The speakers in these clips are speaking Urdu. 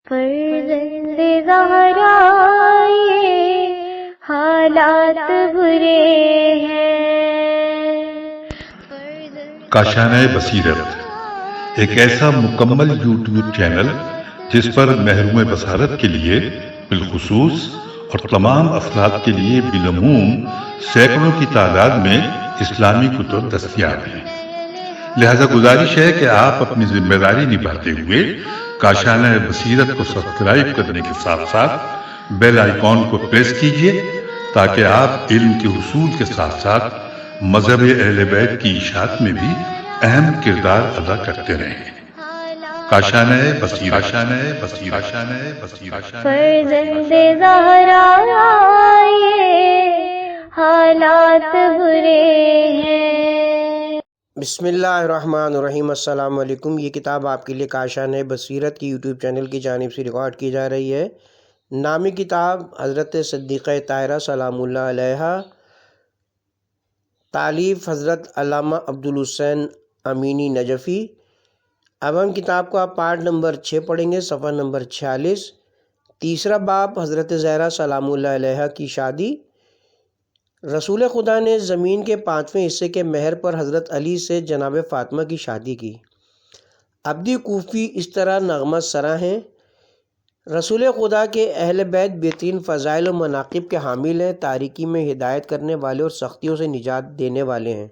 فرزند زہرا یہ حالات برے ہیں۔ کاشانہ بصیرت ایک ایسا مکمل یوٹیوب چینل جس پر محروم بصارت کے لیے بالخصوص اور تمام افراد کے لیے بالعموم سینکڑوں کی تعداد میں اسلامی کتب دستیاب ہیں۔ لہذا گزارش ہے کہ آپ اپنی ذمہ داری نبھاتے ہوئے کاشانہ بصیرت کو سبسکرائب کرنے کے ساتھ ساتھ بیل آئیکن کو پریس کیجیے تاکہ آپ علم کے حصول کے ساتھ ساتھ مذہب اہل بیت کی اشاعت میں بھی اہم کردار ادا کرتے رہیں۔ کاشانہ بصیرت۔ فرزند زہرا یہ حالات برے ہیں۔ بسم اللہ الرحمن الرحیم۔ السلام علیکم۔ یہ کتاب آپ کے لیے کاشانہ بصیرت کی یوٹیوب چینل کی جانب سے ریکارڈ کی جا رہی ہے۔ نامی کتاب حضرت صدیقہ طاہرہ سلام اللہ علیہا، تالیف حضرت علامہ عبدالحسین امینی نجفی۔ اب ہم کتاب کو آپ پارٹ نمبر 6 پڑھیں گے، صفحہ نمبر 46۔ تیسرا باب حضرت زہرا سلام اللہ علیہا کی شادی۔ رسول خدا نے زمین کے 5ویں حصے کے مہر پر حضرت علی سے جناب فاطمہ کی شادی کی۔ عبدی کوفی اس طرح نغمہ سرا ہیں: رسول خدا کے اہل بیت بہترین فضائل و مناقب کے حامل ہیں، تاریکی میں ہدایت کرنے والے اور سختیوں سے نجات دینے والے ہیں۔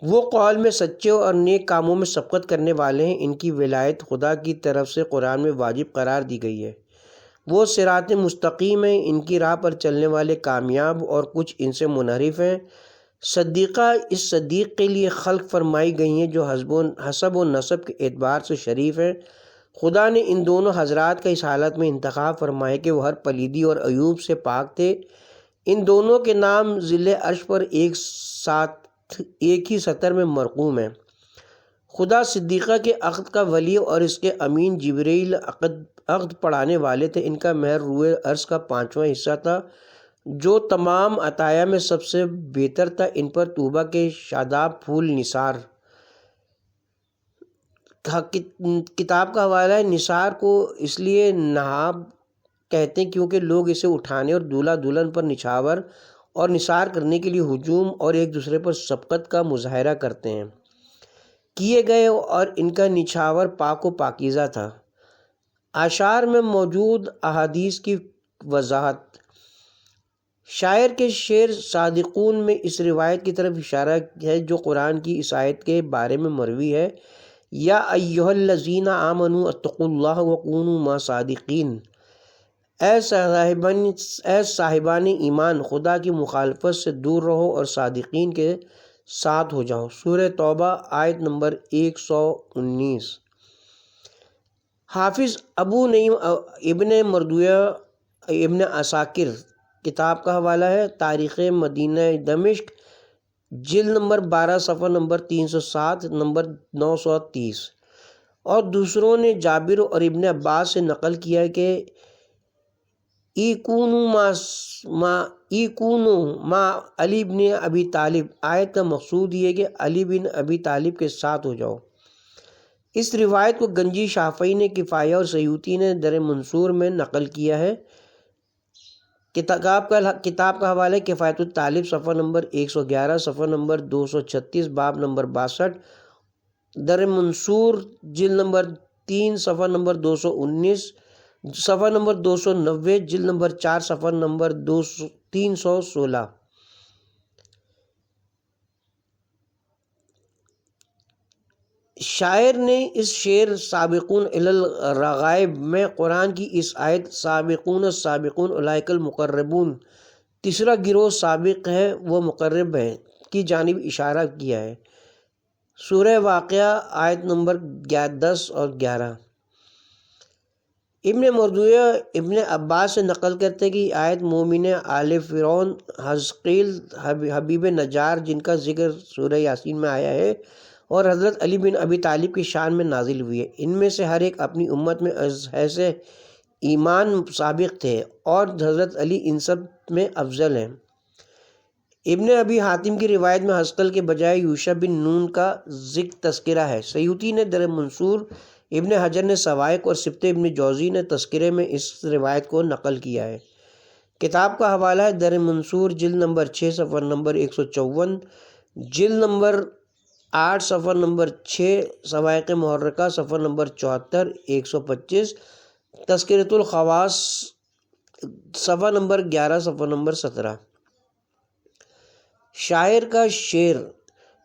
وہ قول میں سچے اور نیک کاموں میں سبقت کرنے والے ہیں۔ ان کی ولایت خدا کی طرف سے قرآن میں واجب قرار دی گئی ہے۔ وہ صراط مستقیم ہیں، ان کی راہ پر چلنے والے کامیاب اور کچھ ان سے منحرف ہیں۔ صدیقہ اس صدیق کے لیے خلق فرمائی گئی ہیں جو حسب و نسب کے اعتبار سے شریف ہیں۔ خدا نے ان دونوں حضرات کا اس حالت میں انتخاب فرمایا کہ وہ ہر پلیدی اور عیوب سے پاک تھے۔ ان دونوں کے نام ذل عرش پر ایک ہی سطر میں مرقوم ہیں۔ خدا صدیقہ کے عقد کا ولی اور اس کے امین جبرائیل عقد پڑھانے والے تھے۔ ان کا مہر روئے عرض کا 5واں حصہ تھا جو تمام عطایا میں سب سے بہتر تھا۔ ان پر طوبہ کے شاداب پھول نثار۔ کتاب کا حوالہ ہے۔ نثار کو اس لیے نہاب کہتے ہیں کیونکہ لوگ اسے اٹھانے اور دولہا دلہن پر نچھاور اور نثار کرنے کے لیے ہجوم اور ایک دوسرے پر سبقت کا مظاہرہ کرتے ہیں کیے گئے، اور ان کا نچھاور پاک و پاکیزہ تھا۔ اشعار میں موجود احادیث کی وضاحت۔ شاعر کے شعر صادقون میں اس روایت کی طرف اشارہ ہے جو قرآن کی اس آیت کے بارے میں مروی ہے: یا ایھا الذین آمنوا اتقوا اللہ وکونوا مع الصادقین۔ اے صاحبان ایمان، خدا کی مخالفت سے دور رہو اور صادقین کے ساتھ ہو جاؤ۔ سورہ توبہ آیت نمبر 119۔ حافظ ابو نعیم ابن مردویہ ابن عساکر کتاب کا حوالہ ہے۔ تاریخ مدینہ دمشق جلد نمبر 12 صفحہ نمبر 307 نمبر 930۔ اور دوسروں نے جابر اور ابن عباس سے نقل کیا ہے کہ ایکونو ما علی بن ابی طالب، آیت کا مقصود یہ کہ علی بن ابی طالب کے ساتھ ہو جاؤ۔ اس روایت کو گنجی شافعی نے کفایہ اور سیوطی نے در منصور میں نقل کیا ہے۔ کتاب کا حوالہ کفایت الطالب صفحہ نمبر 111 صفحہ نمبر 236 باب نمبر 62، در منصور جلد نمبر 3 صفحہ نمبر 219، صفحہ نمبر 290، جلد نمبر 4 صفحہ نمبر 316۔ شاعر نے اس شعر سابقون الی الرغائب میں قرآن کی اس آیت سابقون السابقون اولئک المقربون، تیسرا گروہ سابق ہے وہ مقرب ہے، کی جانب اشارہ کیا ہے۔ سورہ واقعہ آیت نمبر 10 اور 11۔ ابن مردویہ ابن عباس سے نقل کرتے کہ یہ آیت مومن آل فرعون حزقیل حبیب نجار جن کا ذکر سورہ یاسین میں آیا ہے اور حضرت علی بن ابی طالب کی شان میں نازل ہوئی ہے۔ ان میں سے ہر ایک اپنی امت میں از حیث ایمان سابق تھے اور حضرت علی ان سب میں افضل ہیں۔ ابن ابی حاتم کی روایت میں حزقل کے بجائے یوشع بن نون کا ذکر تذکرہ ہے۔ سیوطی نے در منصور ابن حجر نے سوائق اور سبت ابن جوزی نے تذکرے میں اس روایت کو نقل کیا ہے۔ کتاب کا حوالہ ہے در منصور جلد نمبر 6 صفحہ نمبر 154، جلد نمبر 8 صفحہ نمبر 6، سوائق محرکہ صفحہ نمبر 74 125، تذکرۃ الخواص صفحہ نمبر 11 صفحہ نمبر 17۔ شاعر کا شعر،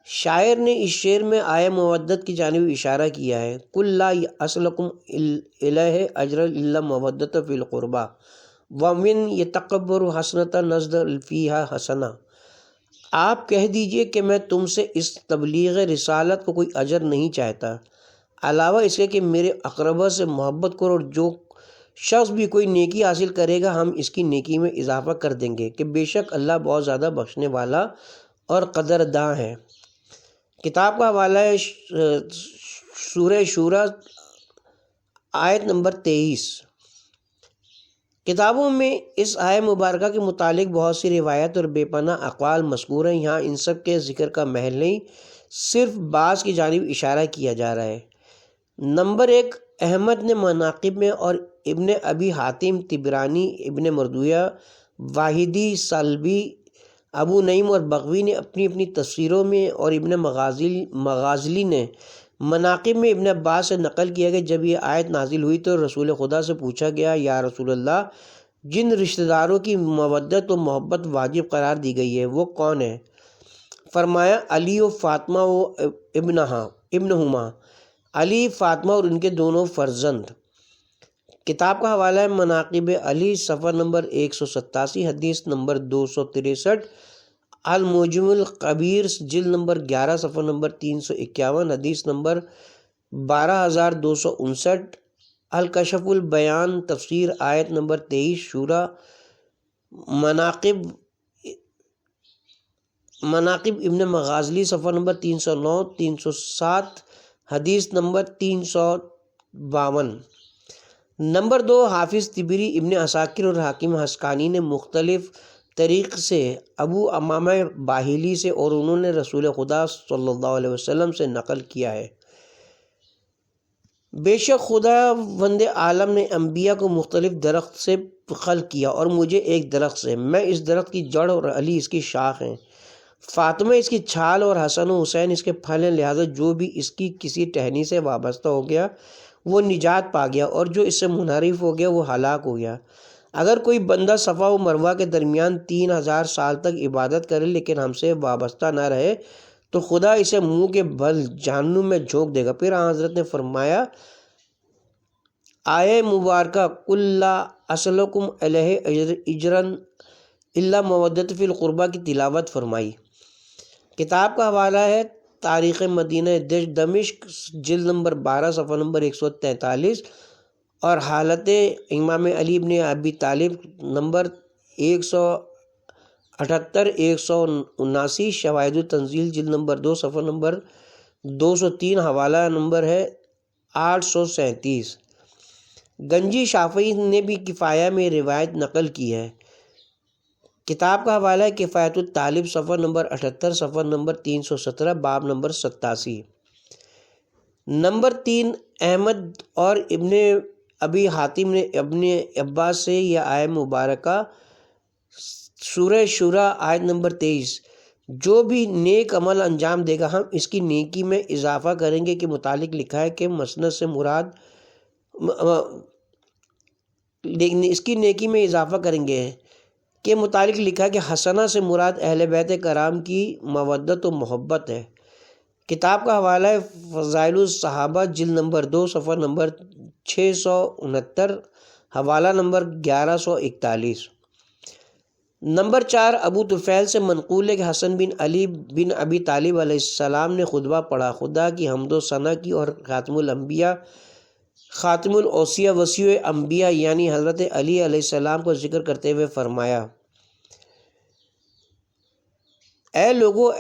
شاعر نے اس شعر میں آئے مودت کی جانب اشارہ کیا ہے۔ قل لا اسلکم الیہ اجرا الا مودۃ فی القربى ومن یتکبر حسنۃ نزد فیہا حسنہ۔ آپ کہہ دیجئے کہ میں تم سے اس تبلیغ رسالت کو کوئی اجر نہیں چاہتا، علاوہ اس کے کہ میرے اقربا سے محبت کرو، اور جو شخص بھی کوئی نیکی حاصل کرے گا ہم اس کی نیکی میں اضافہ کر دیں گے کہ بے شک اللہ بہت زیادہ بخشنے والا اور قدرداں ہے۔ کتاب کا حوالہ ہے سورہ شورى آیت نمبر 23۔ کتابوں میں اس آیت مبارکہ کے متعلق بہت سی روایت اور بے پناہ اقوال مذکور ہیں، یہاں ان سب کے ذکر کا محل نہیں، صرف بعض کی جانب اشارہ کیا جا رہا ہے۔ نمبر 1، احمد نے مناقب میں اور ابن ابی حاتم، طبرانی، ابن مردویہ، واحدی، سلبی، ابو نعیم اور بغوی نے اپنی اپنی تفسیروں میں، اور ابن مغازلی نے مناقب میں ابن عباس سے نقل کیا کہ جب یہ آیت نازل ہوئی تو رسول خدا سے پوچھا گیا، یا رسول اللہ، جن رشتہ داروں کی مودت و محبت واجب قرار دی گئی ہے وہ کون ہے؟ فرمایا علی و فاطمہ و ابنہما، علی، فاطمہ اور ان کے دونوں فرزند۔ کتاب کا حوالہ ہے مناقب علی صفحہ نمبر 187، حدیث نمبر 263، المعجم الکبیر جلد نمبر 11 صفحہ نمبر 351، حدیث نمبر 12259، الکشف البیان تفسیر آیت نمبر 23، شورى مناقب ابن مغازلی صفحہ نمبر 309 307، حدیث نمبر 352۔ نمبر 2، حافظ طبری، ابن عساکر اور حاکم حسکانی نے مختلف طریق سے ابو امامہ باہلی سے، اور انہوں نے رسول خدا صلی اللہ علیہ وسلم سے نقل کیا ہے۔ بے شک خدا وند عالم نے انبیاء کو مختلف درخت سے خلق کیا اور مجھے ایک درخت سے، میں اس درخت کی جڑ اور علی اس کی شاخ ہیں، فاطمہ اس کی چھال اور حسن و حسین اس کے پھل ہیں، لہٰذا جو بھی اس کی کسی ٹہنی سے وابستہ ہو گیا وہ نجات پا گیا، اور جو اس سے منحرف ہو گیا وہ ہلاک ہو گیا۔ اگر کوئی بندہ صفا و مروہ کے درمیان 3000 سال تک عبادت کرے لیکن ہم سے وابستہ نہ رہے تو خدا اسے منہ کے بل جہنم میں جھونک دے گا۔ پھر حضرت نے فرمایا، آیہ مبارکہ قل لا اسلکم علیہ اجرا الا مودۃ فی القربى کی تلاوت فرمائی۔ کتاب کا حوالہ ہے تاریخ مدینہ دمشق جلد نمبر 12 صفحہ نمبر 143، اور حالت امام علی ابن ابی طالب نمبر 178 179، شواہد التنزیل جلد نمبر 2 صفحہ نمبر 203، حوالہ نمبر ہے 837۔ گنجی شافعی نے بھی کفایہ میں روایت نقل کی ہے۔ کتاب کا حوالہ ہے کفایت الطالب صفحہ نمبر 78، صفحہ نمبر 317، باب نمبر 87۔ نمبر 3، احمد اور ابن ابی حاتم نے ابن عباس سے یہ آیہ مبارکہ سورہ شورى آیت نمبر 23، جو بھی نیک عمل انجام دے گا ہم اس کی نیکی میں اضافہ کریں گے کے متعلق لکھا ہے کہ مسند سے مراد اس کی نیکی میں اضافہ کریں گے کے متعلق لکھا ہے کہ حسنہ سے مراد اہل بیت کرام کی مودت و محبت ہے۔ کتاب کا حوالہ ہے فضائل الصحابہ جلد نمبر 2 صفحہ نمبر 669، حوالہ نمبر 1141۔ نمبر 4، ابو طفیل سے منقول ہے کہ حسن بن علی بن ابی طالب علیہ السلام نے خطبہ پڑھا، خدا کی حمد و ثنا کی اور خاتم الانبیاء، خاتم الاوصیاء، وصی انبیاء یعنی حضرت علی علیہ السلام کو ذکر کرتے ہوئے فرمایا، اے لوگوں،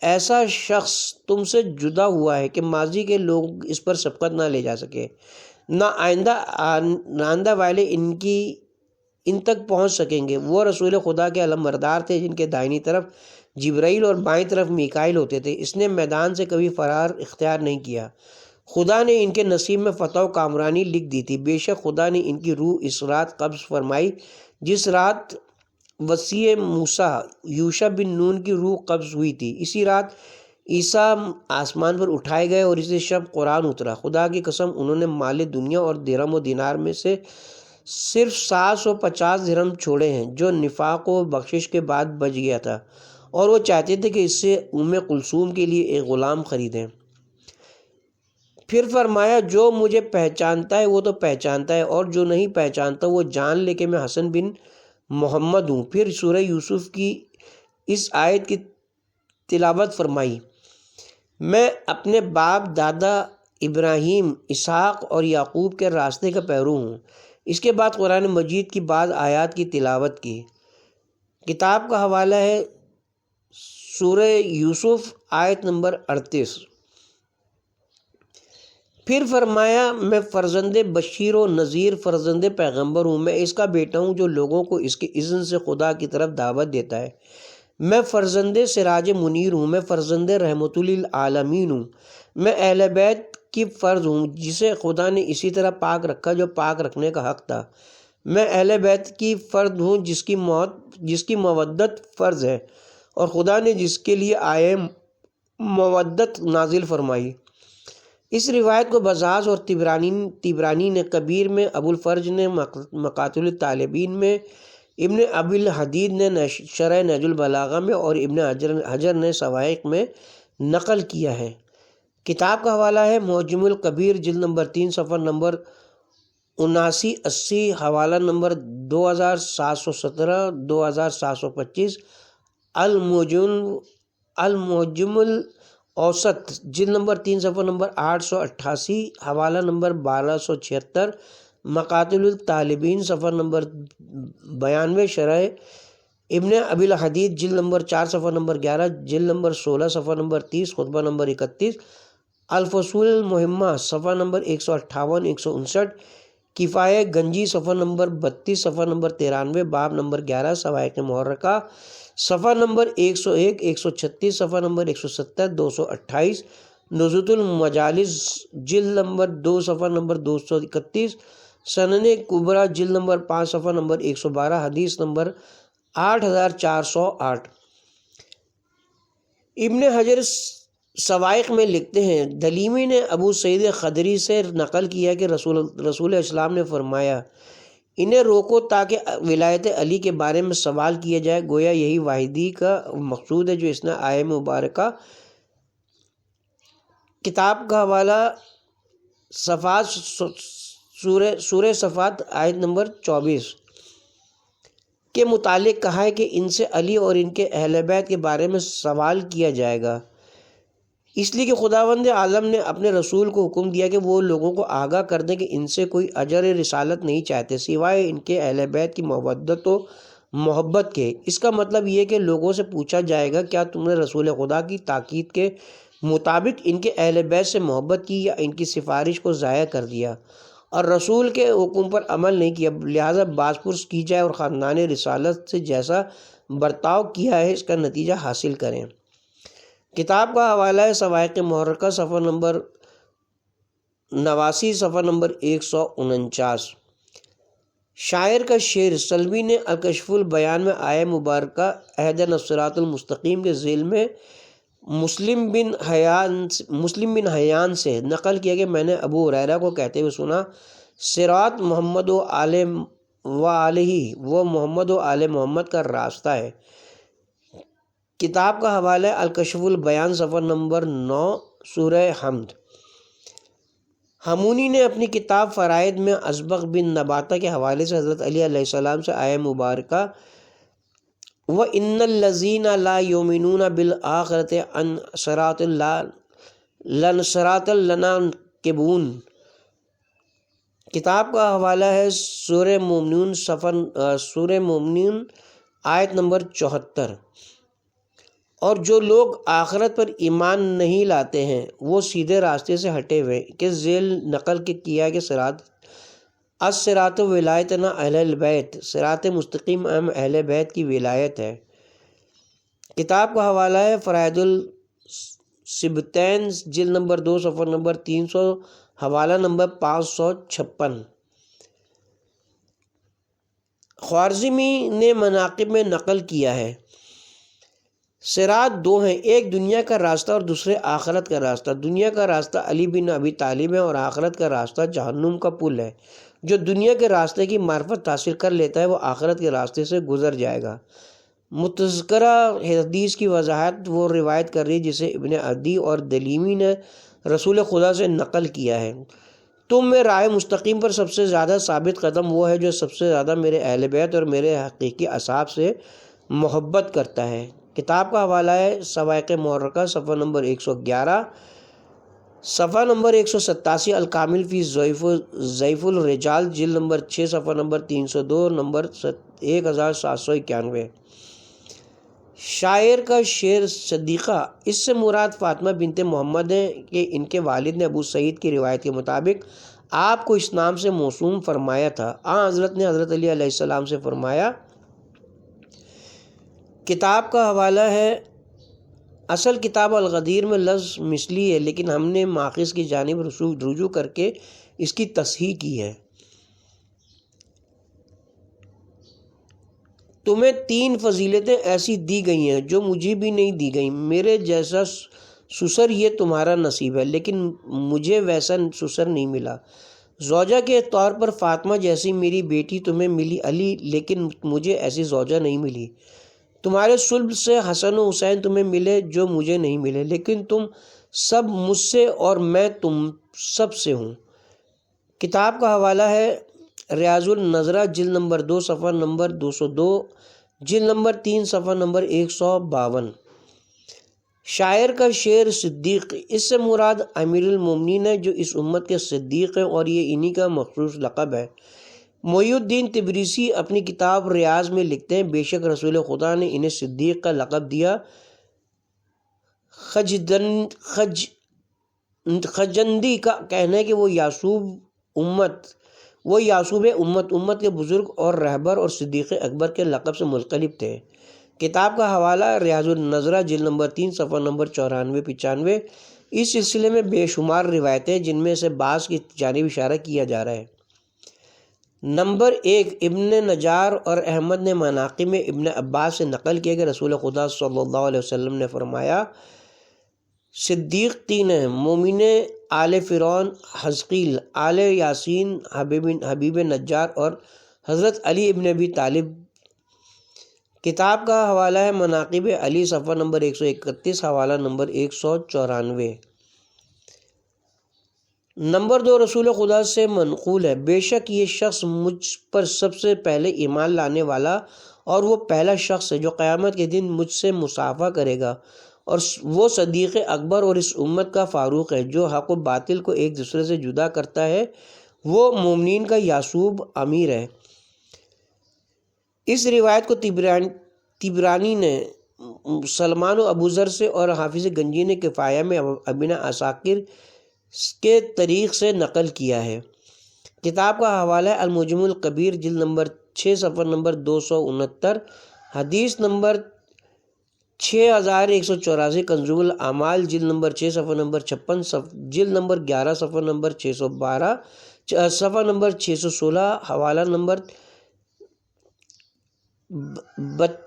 ایسا شخص تم سے جدا ہوا ہے کہ ماضی کے لوگ اس پر سبقت نہ لے جا سکے، نہ آئندہ والے ان تک پہنچ سکیں گے۔ وہ رسول خدا کے علمبردار تھے جن کے دائنی طرف جبرائیل اور بائیں طرف میکائیل ہوتے تھے۔ اس نے میدان سے کبھی فرار اختیار نہیں کیا، خدا نے ان کے نصیب میں فتح و کامرانی لکھ دی تھی۔ بے شک خدا نے ان کی روح اس رات قبض فرمائی جس رات وسیع موسیٰ یوشع بن نون کی روح قبض ہوئی تھی۔ اسی رات عیسیٰ آسمان پر اٹھائے گئے اور اسی شب قرآن اترا۔ خدا کی قسم انہوں نے مال دنیا اور درہم و دینار میں سے صرف 750 درہم چھوڑے ہیں جو نفاق و بخشش کے بعد بچ گیا تھا، اور وہ چاہتے تھے کہ اس سے کلثوم کے لیے ایک غلام خریدیں۔ پھر فرمایا جو مجھے پہچانتا ہے وہ تو پہچانتا ہے، اور جو نہیں پہچانتا وہ جان لے کہ میں حسن بن محمد ہوں۔ پھر سورہ یوسف کی اس آیت کی تلاوت فرمائی، میں اپنے باپ دادا ابراہیم، اسحاق اور یعقوب کے راستے کا پیرو ہوں۔ اس کے بعد قرآن مجید کی بعض آیات کی تلاوت کی۔ کتاب کا حوالہ ہے سورہ یوسف آیت نمبر 38۔ پھر فرمایا میں فرزند بشیر و نذیر فرزند پیغمبر ہوں، میں اس کا بیٹا ہوں جو لوگوں کو اس کے اذن سے خدا کی طرف دعوت دیتا ہے۔ میں فرزند سراج منیر ہوں، میں فرزند رحمت للعالمین ہوں، میں اہل بیت کی فرد ہوں جسے خدا نے اسی طرح پاک رکھا جو پاک رکھنے کا حق تھا۔ میں اہل بیت کی فرد ہوں جس کی مودت فرض ہے، اور خدا نے جس کے لیے آئے مودت نازل فرمائی۔ اس روایت کو بزاز اور طبرانی نے کبیر میں، ابو الفرج نے مقاتل الطالبین میں، ابن ابی الحدید نے شرح نہج البلاغہ میں، اور ابن حجر نے سوائق میں نقل کیا ہے۔ کتاب کا حوالہ ہے معجم الکبیر جلد نمبر 3 صفحہ نمبر 7980، حوالہ نمبر 2717 2725۔ المعجم الاوسط جلد نمبر 3 صفحہ نمبر 888، حوالہ نمبر 1276۔ مقاتل الطالبین صفحہ نمبر 92، شرح ابن ابی الحدید جلد نمبر 4 صفحہ نمبر 11، جلد نمبر 16 صفحہ نمبر 30، خطبہ نمبر 31۔ الفصول المہمہ صفحہ نمبر 158 159۔ کفایہ گنجی صفحہ نمبر 32 صفحہ نمبر 93، باب نمبر 11، سوائق محرکہ صفحہ نمبر 101 136، صفحہ نمبر 170 228۔ نزهۃ المجالس جلد نمبر 2 صفحہ نمبر 231۔ سنن کبریٰ جلد نمبر 5 صفحہ نمبر 112، حدیث نمبر 8408۔ ابن حجر سوائق میں لکھتے ہیں، دلیمی نے ابو سعید خدری سے نقل کیا کہ رسول اسلام نے فرمایا، انہیں روکو تاکہ ولایت علی کے بارے میں سوال کیا جائے، گویا یہی واحدی کا مقصود ہے جو اس نے آیہ مبارکہ۔ کتاب کا حوالہ صفات سورہ صفات آیت نمبر 24 کے متعلق کہا ہے کہ ان سے علی اور ان کے اہل بیت کے بارے میں سوال کیا جائے گا، اس لیے کہ خداوند عالم نے اپنے رسول کو حکم دیا کہ وہ لوگوں کو آگاہ کر دیں کہ ان سے کوئی اجر رسالت نہیں چاہتے سوائے ان کے اہل بیت کی مودت و محبت کے۔ اس کا مطلب یہ کہ لوگوں سے پوچھا جائے گا، کیا تم نے رسول خدا کی تاکید کے مطابق ان کے اہل بیت سے محبت کی یا ان کی سفارش کو ضائع کر دیا اور رسول کے حکم پر عمل نہیں کیا؟ لہٰذا باز پرس کی جائے اور خاندان رسالت سے جیسا برتاؤ کیا ہے اس کا نتیجہ حاصل کریں۔ کتاب کا حوالہ ہے سوائق محرکہ صفحہ نمبر 89 صفحہ نمبر 149۔ شاعر کا شعر سلمی نے الکشف البیان میں آیہ مبارکہ اہدنا الصراط المستقیم کے ذیل میں مسلم بن حیان سے نقل کیا کہ میں نے ابو ہریرہ کو کہتے ہوئے سنا، صراط محمد و آلہ وہ محمد و آل محمد کا راستہ ہے۔ کتاب کا حوالہ ہے الکشف البیان صفحہ نمبر 9، سورہ حمد۔ ہمونی نے اپنی کتاب فرائد میں ازبغ بن نباتہ کے حوالے سے حضرت علی علیہ السلام سے آیہ مبارکہ وَإِنَّ الَّذِينَ لَا يُؤْمِنُونَ بِالْآخِرَةِ عَنْ صِرَاطٍ لَنَنكِبُونَ۔ کتاب کا حوالہ ہے سورہ مومنون آیت نمبر 74۔ اور جو لوگ آخرت پر ایمان نہیں لاتے ہیں وہ سیدھے راستے سے ہٹے ہوئے کہ ذیل نقل کیا کہ الصراط ولایتنا اہل البیت، صراط مستقیم ہم اہل بیت کی ولایت ہے۔ کتاب کا حوالہ ہے فرائد سبتین جلد نمبر 2 صفحہ نمبر 300 حوالہ نمبر 556۔ خوارزمی نے مناقب میں نقل کیا ہے، صراط دو ہیں، ایک دنیا کا راستہ اور دوسرے آخرت کا راستہ۔ دنیا کا راستہ علی بن ابی طالب ہے اور آخرت کا راستہ جہنم کا پل ہے۔ جو دنیا کے راستے کی معرفت حاصل کر لیتا ہے وہ آخرت کے راستے سے گزر جائے گا۔ متذکرہ حدیث کی وضاحت وہ روایت کر رہی ہے جسے ابن عدی اور دلیمی نے رسول خدا سے نقل کیا ہے۔ تم میں راہ مستقیم پر سب سے زیادہ ثابت قدم وہ ہے جو سب سے زیادہ میرے اہل بیت اور میرے حقیقی اصحاب سے محبت کرتا ہے۔ کتاب کا حوالہ ہے سوائق محرکہ صفحہ نمبر 111، صفحہ نمبر 187 الکامل فی ضعیف الرجال جلد نمبر 6 صفحہ نمبر 302 نمبر 1791۔ شاعر کا شعر صدیقہ، اس سے مراد فاطمہ بنت محمد ہے کہ ان کے والد نے ابو سعید کی روایت کے مطابق آپ کو اس نام سے موسوم فرمایا تھا۔ حضرت نے حضرت علی علیہ السلام سے فرمایا۔ کتاب کا حوالہ ہے، اصل کتاب الغدیر میں لفظ مثلی ہے لیکن ہم نے ماخذ کی جانب رجوع کر کے اس کی تصحیح کی ہے۔ تمہیں 3 فضیلتیں ایسی دی گئی ہیں جو مجھے بھی نہیں دی گئیں۔ میرے جیسا سسر یہ تمہارا نصیب ہے لیکن مجھے ویسا سسر نہیں ملا۔ زوجہ کے طور پر فاطمہ جیسی میری بیٹی تمہیں ملی علی، لیکن مجھے ایسی زوجہ نہیں ملی۔ تمہارے صلب سے حسن و حسین تمہیں ملے جو مجھے نہیں ملے، لیکن تم سب مجھ سے اور میں تم سب سے ہوں۔ کتاب کا حوالہ ہے ریاض النظرہ جلد نمبر 2 صفحہ نمبر 202، جلد نمبر 3 صفحہ نمبر 152۔ شاعر کا شعر صدیق، اس سے مراد امیر المومنین ہے جو اس امت کے صدیق ہیں اور یہ انہی کا مخصوص لقب ہے۔ محی الدین تبریسی اپنی کتاب ریاض میں لکھتے ہیں بے شک رسول خدا نے انہیں صدیق کا لقب دیا۔ خجندی کا کہنا ہے کہ وہ یعصوب امت کے بزرگ اور رہبر اور صدیق اکبر کے لقب سے منقلب تھے۔ کتاب کا حوالہ ریاض النظرہ جلد نمبر 3 صفحہ نمبر 94-95۔ اس سلسلے میں بے شمار روایتیں جن میں سے بعض کی جانب اشارہ کیا جا رہا ہے۔ نمبر 1، ابن نجار اور احمد نے مناقب میں ابن عباس سے نقل کیا کہ رسول خدا صلی اللہ علیہ وسلم نے فرمایا، صدیق 3 ہیں، مومن آل فرعون، حزقیل، آل یاسین، حبیب نجار اور حضرت علی ابن ابی طالب۔ کتاب کا حوالہ ہے مناقب علی صفحہ نمبر 131 حوالہ نمبر 194۔ نمبر 2، رسول خدا سے منقول ہے، بے شک یہ شخص مجھ پر سب سے پہلے ایمان لانے والا اور وہ پہلا شخص ہے جو قیامت کے دن مجھ سے مصافحہ کرے گا، اور وہ صدیق اکبر اور اس امت کا فاروق ہے۔ جو حق و باطل کو ایک دوسرے سے جدا کرتا ہے وہ مومنین کا یعصوب امیر ہے۔ اس روایت کو طبرانی نے سلمان و ابو ذر سے اور حافظ گنجی نے کفایہ میں ابن عساکر کے طریق سے نقل کیا ہے۔ کتاب کا حوالہ ہے المعجم الکبیر جلد نمبر 6 صفحہ نمبر 269، حدیث نمبر 6184، کنزول الاعمال جلد نمبر 6 صفحہ نمبر 56، جلد نمبر 11 صفحہ نمبر 612، صفحہ نمبر 616، حوالہ نمبر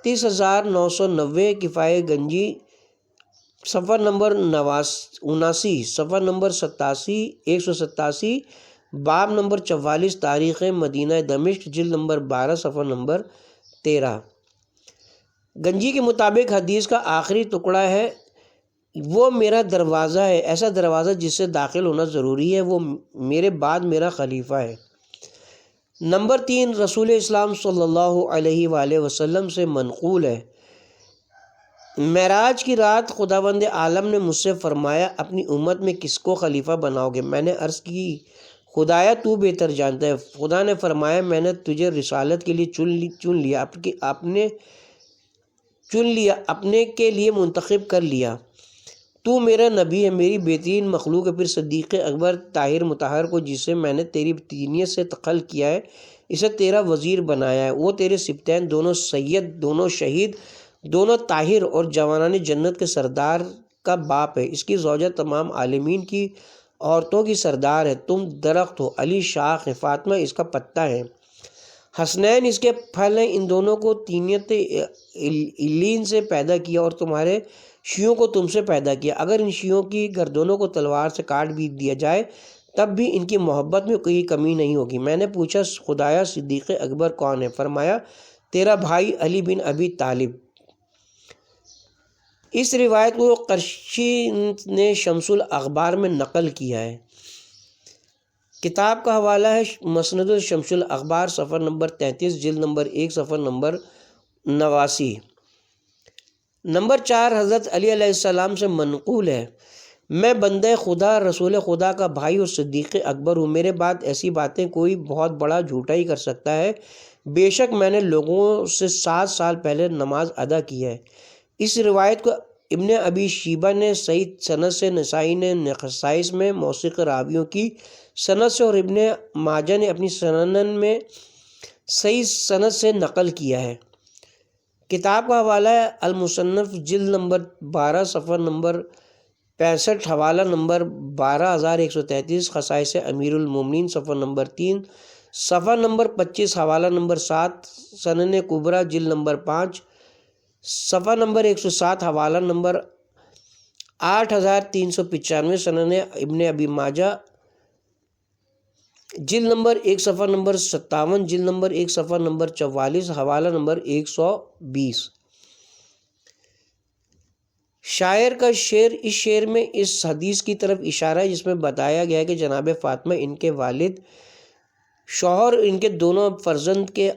32990، کفایہ گنجی صفحہ نمبر 79، صفحہ نمبر 187، باب نمبر 44، تاریخ مدینہ دمشق جلد نمبر 12 صفحہ نمبر 13۔ گنجی کے مطابق حدیث کا آخری ٹکڑا ہے، وہ میرا دروازہ ہے، ایسا دروازہ جس سے داخل ہونا ضروری ہے، وہ میرے بعد میرا خلیفہ ہے۔ نمبر 3، رسول اسلام صلی اللہ علیہ وآلہ وسلم سے منقول ہے، معراج کی رات خداوند عالم نے مجھ سے فرمایا اپنی امت میں کس کو خلیفہ بناؤ گے؟ میں نے عرض کی خدایا تو بہتر جانتا ہے۔ خدا نے فرمایا میں نے تجھے رسالت کے لیے چن لیا، اپنے کے لیے منتخب کر لیا، تو میرا نبی ہے، میری بہترین مخلوق ہے۔ پھر صدیق اکبر طاہر مطہر کو جسے میں نے تیری تینیت سے خلق کیا ہے، اسے تیرا وزیر بنایا ہے، وہ تیرے سبتین دونوں سید، دونوں شہید، دونوں طاہر اور جوانان جنت کے سردار کا باپ ہے، اس کی زوجہ تمام عالمین کی عورتوں کی سردار ہے، تم درخت ہو، علی شاخ ہے، فاطمہ اس کا پتا ہے، حسنین اس کے پھل ہیں، ان دونوں کو تینیت علین سے پیدا کیا اور تمہارے شیعوں کو تم سے پیدا کیا، اگر ان شیعوں کی گردنوں کو تلوار سے کاٹ بھی دیا جائے تب بھی ان کی محبت میں کوئی کمی نہیں ہوگی۔ میں نے پوچھا خدایا صدیق اکبر کون ہے؟ فرمایا تیرا بھائی علی بن ابی طالب۔ اس روایت کو قرشی نے شمس الاخبار میں نقل کیا ہے۔ کتاب کا حوالہ ہے مسند شمس الاخبار صفحہ نمبر 33 جلد نمبر 1 صفحہ نمبر 89۔ نمبر 4 حضرت علی علیہ السلام سے منقول ہے، میں بندہ خدا رسول خدا کا بھائی اور صدیق اکبر ہوں، میرے بعد ایسی باتیں کوئی بہت بڑا جھوٹا ہی کر سکتا ہے، بے شک میں نے لوگوں سے 7 سال پہلے نماز ادا کی ہے۔ اس روایت کو ابن ابی شیبہ نے صحیح سند سے، نسائی نے خصائص میں موثق راویوں کی سند سے اور ابن ماجہ نے اپنی سنن میں صحیح سند سے نقل کیا ہے۔ کتاب کا حوالہ ہے المصنف جلد نمبر 12 صفحہ نمبر 65 حوالہ نمبر 12133، خصائص امیر المومنین صفحہ نمبر 3 صفحہ نمبر 25 حوالہ نمبر 7، سنن کبریٰ جلد نمبر 5 صفحہ نمبر 107 حوالہ نمبر 8395، سنن ابن ابی ماجہ جلد نمبر 1 صفحہ نمبر 57، جلد نمبر 1 صفحہ نمبر 44 حوالہ نمبر 120۔ شاعر کا شعر، اس شعر میں اس حدیث کی طرف اشارہ ہے جس میں بتایا گیا ہے کہ جناب فاطمہ، ان کے والد، شوہر، ان کے دونوں فرزند کے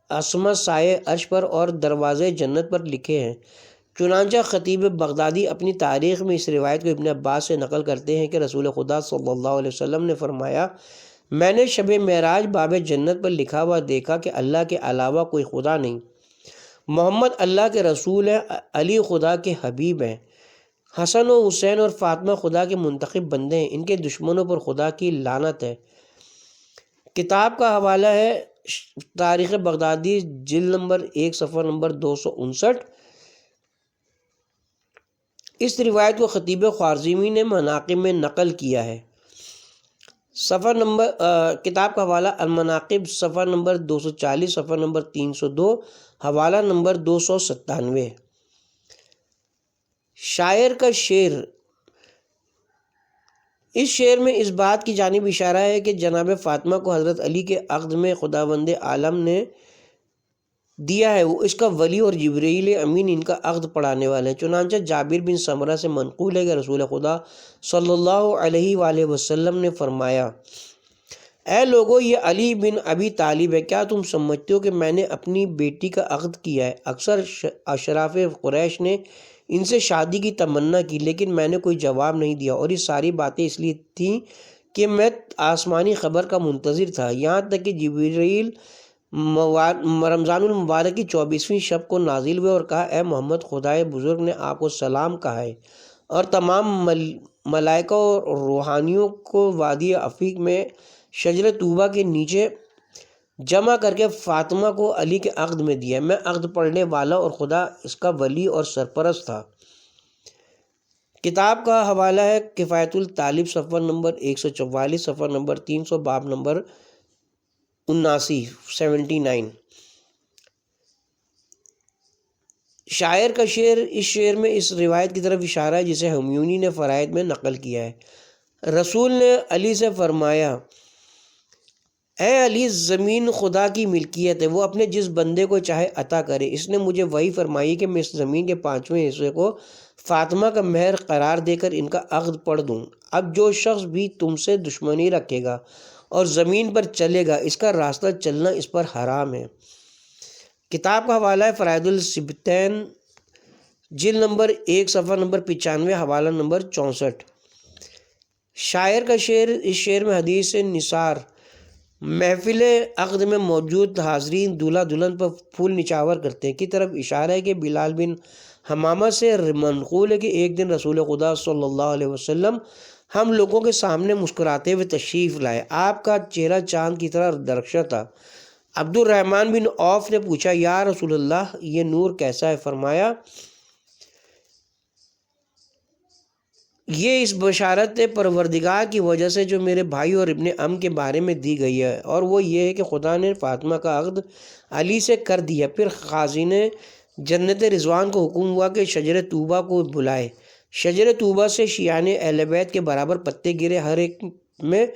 اسما سائے عرش پر اور دروازے جنت پر لکھے ہیں۔ چنانچہ خطیب بغدادی اپنی تاریخ میں اس روایت کو ابن عباس سے نقل کرتے ہیں کہ رسول خدا صلی اللہ علیہ وسلم نے فرمایا، میں نے شب معراج باب جنت پر لکھا ہوا دیکھا کہ اللہ کے علاوہ کوئی خدا نہیں، محمد اللہ کے رسول ہیں، علی خدا کے حبیب ہیں، حسن و حسین اور فاطمہ خدا کے منتخب بندے ہیں، ان کے دشمنوں پر خدا کی لعنت ہے۔ کتاب کا حوالہ ہے تاریخ بغدادی جلد نمبر 1 صفحہ نمبر 259۔ اس روایت کو خطیب خوارزمی نے مناقب میں نقل کیا ہے۔ صفحہ نمبر کتاب کا حوالہ المناقب صفحہ نمبر 240 صفحہ نمبر 302 حوالہ نمبر 297۔ شاعر کا شعر، اس شعر میں اس بات کی جانب اشارہ ہے کہ جناب فاطمہ کو حضرت علی کے عقد میں خداوند عالم نے دیا ہے، وہ اس کا ولی اور جبرائیل امین ان کا عقد پڑھانے والے ہیں۔ چنانچہ جابر بن سمرہ سے منقول ہے کہ رسول خدا صلی اللہ علیہ وآلہ وسلم نے فرمایا، اے لوگو، یہ علی بن ابی طالب ہے، کیا تم سمجھتے ہو کہ میں نے اپنی بیٹی کا عقد کیا ہے؟ اکثر اشراف قریش نے ان سے شادی کی تمنا کی، لیکن میں نے کوئی جواب نہیں دیا، اور یہ ساری باتیں اس لیے تھیں کہ میں آسمانی خبر کا منتظر تھا، یہاں تک کہ جبرائیل رمضان المبارک کی 24ویں شب کو نازل ہوئے اور کہا، اے محمد، خدائے بزرگ نے آپ کو سلام کہا ہے اور تمام ملائکہ اور روحانیوں کو وادی عقیق میں شجر طوبہ کے نیچے جمع کر کے فاطمہ کو علی کے عقد میں دیا، میں عقد پڑھنے والا اور خدا اس کا ولی اور سرپرست تھا۔ کتاب کا حوالہ ہے کفایت الطالب صفحہ نمبر 144 صفحہ نمبر 300 باب نمبر 79۔ شاعر کا شعر، اس شعر میں اس روایت کی طرف اشارہ ہے جسے ہمیونی نے فرائض میں نقل کیا ہے۔ رسول نے علی سے فرمایا، اے علی، زمین خدا کی ملکیت ہے، وہ اپنے جس بندے کو چاہے عطا کرے، اس نے مجھے وحی فرمائی کہ میں اس زمین کے 5ویں حصے کو فاطمہ کا مہر قرار دے کر ان کا عقد پڑھ دوں۔ اب جو شخص بھی تم سے دشمنی رکھے گا اور زمین پر چلے گا، اس کا راستہ چلنا اس پر حرام ہے۔ کتاب کا حوالہ ہے فرائض الصبتین جلد نمبر 1 صفحہ نمبر 95 حوالہ نمبر 64۔ شاعر کا شعر، اس شعر میں حدیث نثار، محفل عقد میں موجود حاضرین دولہا دلہن پر پھول نچھاور کرتے ہیں کی طرف اشارہ ہے کہ بلال بن حمامہ سے منقول ہے کہ ایک دن رسول خدا صلی اللہ علیہ وسلم ہم لوگوں کے سامنے مسکراتے ہوئے تشریف لائے، آپ کا چہرہ چاند کی طرح درخشاں تھا۔ عبد الرحمن بن عوف نے پوچھا، یا رسول اللہ، یہ نور کیسا ہے؟ فرمایا، یہ اس بشارت پروردگار کی وجہ سے جو میرے بھائی اور ابن ام کے بارے میں دی گئی ہے، اور وہ یہ ہے کہ خدا نے فاطمہ کا عقد علی سے کر دیا۔ پھر خازن جنت رضوان کو حکم ہوا کہ شجر طوبہ کو بلائے۔ شجر طوبہ سے شیعان اہل بیت کے برابر پتے گرے، ہر ایک میں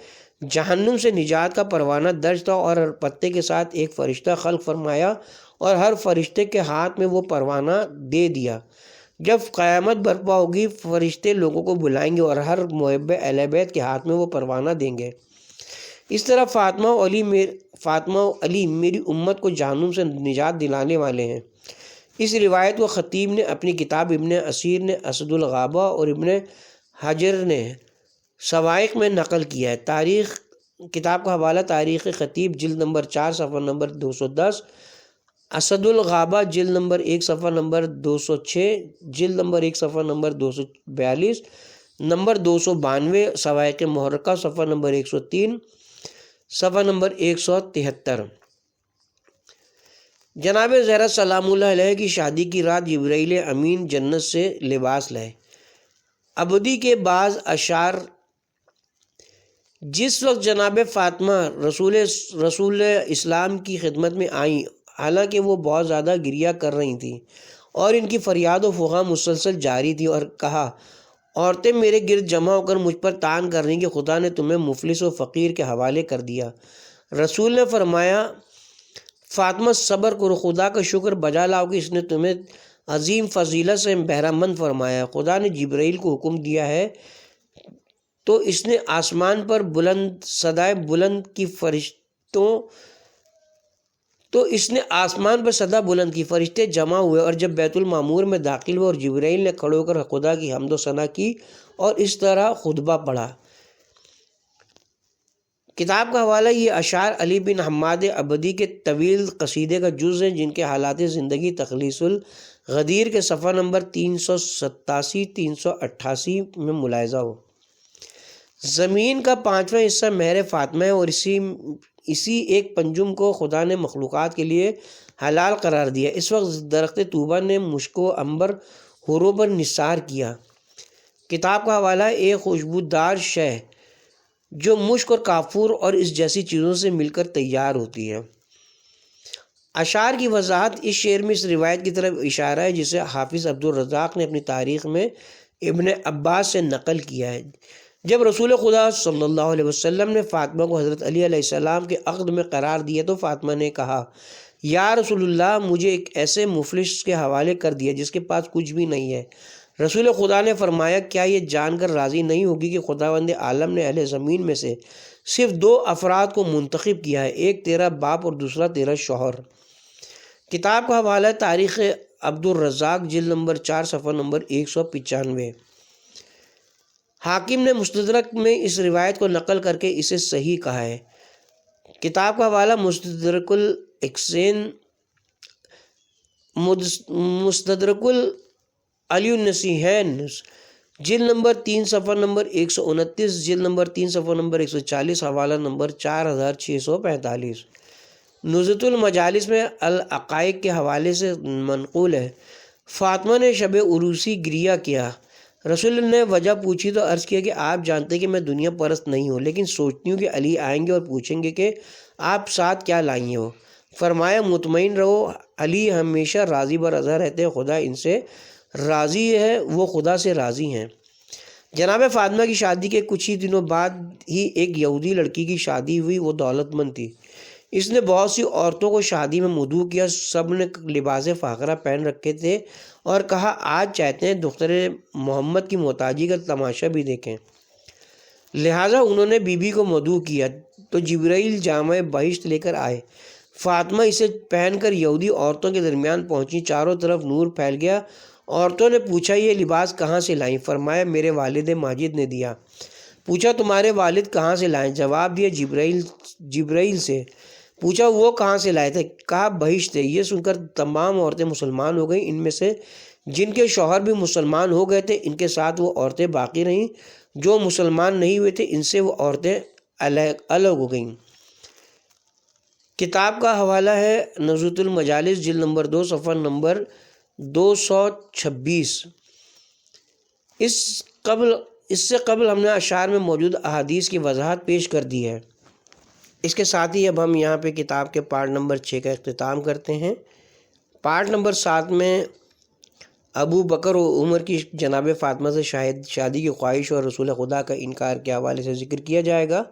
جہنم سے نجات کا پروانہ درج تھا، اور ہر پتے کے ساتھ ایک فرشتہ خلق فرمایا، اور ہر فرشتے کے ہاتھ میں وہ پروانہ دے دیا۔ جب قیامت برپا ہوگی، فرشتے لوگوں کو بلائیں گے اور ہر محب اہل بیت کے ہاتھ میں وہ پروانہ دیں گے۔ اس طرح فاطمہ و علی میری امت کو جہنم سے نجات دلانے والے ہیں۔ اس روایت کو خطیب نے اپنی کتاب ابن اسیر نے اسد الغابہ اور ابن حجر نے سوائق میں نقل کیا ہے۔ تاریخ کتاب کا حوالہ تاریخ خطیب جلد نمبر 4 صفحہ نمبر 210، اسد الغابہ جلد نمبر 1 صفحہ نمبر 206، جلد نمبر 1 صفحہ نمبر 242، نمبر 292، سوائق محرقہ صفحہ نمبر 103، صفحہ نمبر 173۔ جناب زہرا سلام اللہ علیہ کی شادی کی رات جبرائیل امین جنت سے لباس لائے۔ ابدی کے بعض اشعار: جس وقت جناب فاطمہ رسول اسلام کی خدمت میں آئیں، حالانکہ وہ بہت زیادہ گریہ کر رہی تھیں اور ان کی فریاد و فغاں مسلسل جاری تھی، اور کہا، عورتیں میرے گرد جمع ہو کر مجھ پر تان کر رہی کہ خدا نے تمہیں مفلس و فقیر کے حوالے کر دیا۔ رسول نے فرمایا، فاطمہ صبر کرو، خدا کا شکر بجا لاؤ کہ اس نے تمہیں عظیم فضیلت سے بہرہ مند فرمایا۔ خدا نے جبرائیل کو حکم دیا ہے تو اس نے آسمان پر بلند صدائے بلند کی صدا بلند کی، فرشتے جمع ہوئے، اور جب بیت المعمور میں داخل ہوئے اور جبرائیل نے کھڑے ہو کر خدا کی حمد و ثنا کی اور اس طرح خطبہ پڑھا۔ کتاب کا حوالہ: یہ اشعار علی بن حماد ابدی کے طویل قصیدے کا جز ہیں، جن کے حالات زندگی تخلیص الغدیر کے صفحہ نمبر 387-388 میں ملاحظہ ہو۔ زمین کا 5واں حصہ مہر فاطمہ ہے، اور اسی ایک پنجم کو خدا نے مخلوقات کے لیے حلال قرار دیا۔ اس وقت درخت طوبہ نے مشک و عنبر حوروں پر نثار کیا۔ کتاب کا حوالہ: ایک خوشبودار شے جو مشک اور کافور اور اس جیسی چیزوں سے مل کر تیار ہوتی ہے۔ اشعار کی وضاحت: اس شعر میں اس روایت کی طرف اشارہ ہے جسے حافظ عبدالرزاق نے اپنی تاریخ میں ابن عباس سے نقل کیا ہے۔ جب رسول خدا صلی اللہ علیہ وسلم نے فاطمہ کو حضرت علی علیہ السلام کے عقد میں قرار دیا تو فاطمہ نے کہا، یا رسول اللہ، مجھے ایک ایسے مفلس کے حوالے کر دیا جس کے پاس کچھ بھی نہیں ہے۔ رسول خدا نے فرمایا، کیا یہ جان کر راضی نہیں ہوگی کہ خداوند عالم نے اہل زمین میں سے صرف 2 افراد کو منتخب کیا ہے، ایک تیرا باپ اور دوسرا تیرا شوہر۔ کتاب کا حوالہ تاریخ عبدالرزاق جلد نمبر 4 صفحہ نمبر 195۔ حاکم نے مستدرک میں اس روایت کو نقل کر کے اسے صحیح کہا ہے۔ کتاب کا حوالہ مستدرک علی النصیحین جلد نمبر 3 صفحہ نمبر 129، جلد نمبر 3 صفحہ نمبر 140، حوالہ نمبر 4645۔ نزہۃ المجالس میں العقائق کے حوالے سے منقول ہے، فاطمہ نے شب عروسی گریہ کیا۔ رسول نے وجہ پوچھی تو عرض کیا کہ آپ جانتے کہ میں دنیا پرست نہیں ہوں، لیکن سوچتی ہوں کہ علی آئیں گے اور پوچھیں گے کہ آپ ساتھ کیا لائیں ہو۔ فرمایا، مطمئن رہو، علی ہمیشہ راضی برضا رہتے ہیں، خدا ان سے راضی ہے، وہ خدا سے راضی ہیں۔ جناب فاطمہ کی شادی کے کچھ ہی دنوں بعد ہی ایک یہودی لڑکی کی شادی ہوئی۔ وہ دولت مند تھی، اس نے بہت سی عورتوں کو شادی میں مدعو کیا، سب نے لباس فاخرہ پہن رکھے تھے اور کہا، آج چاہتے ہیں دختر محمد کی محتاجی کا تماشا بھی دیکھیں۔ لہٰذا انہوں نے بی بی کو مدعو کیا تو جبرائیل جامع بہشت لے کر آئے۔ فاطمہ اسے پہن کر یہودی عورتوں کے درمیان پہنچی، چاروں طرف نور پھیل گیا۔ عورتوں نے پوچھا، یہ لباس کہاں سے لائیں؟ فرمایا، میرے والد ماجد نے دیا۔ پوچھا، تمہارے والد کہاں سے لائیں؟ جواب دیا، جبرائیل سے۔ پوچھا، وہ کہاں سے لائے تھے؟ کہا، بہشت سے۔ یہ سن کر تمام عورتیں مسلمان ہو گئیں، ان میں سے جن کے شوہر بھی مسلمان ہو گئے تھے ان کے ساتھ وہ عورتیں باقی رہیں، جو مسلمان نہیں ہوئے تھے ان سے وہ عورتیں الگ ہو گئیں۔ کتاب کا حوالہ ہے نزہۃ المجالس جلد نمبر 2 صفحہ نمبر 226۔ اس سے قبل ہم نے اشعار میں موجود احادیث کی وضاحت پیش کر دی ہے۔ اس کے ساتھ ہی اب ہم یہاں پہ کتاب کے پارٹ نمبر 6 کا اختتام کرتے ہیں۔ پارٹ نمبر 7 میں ابو بکر و عمر کی جناب فاطمہ سے شادی کی خواہش اور رسول خدا کا انکار کے حوالے سے ذکر کیا جائے گا۔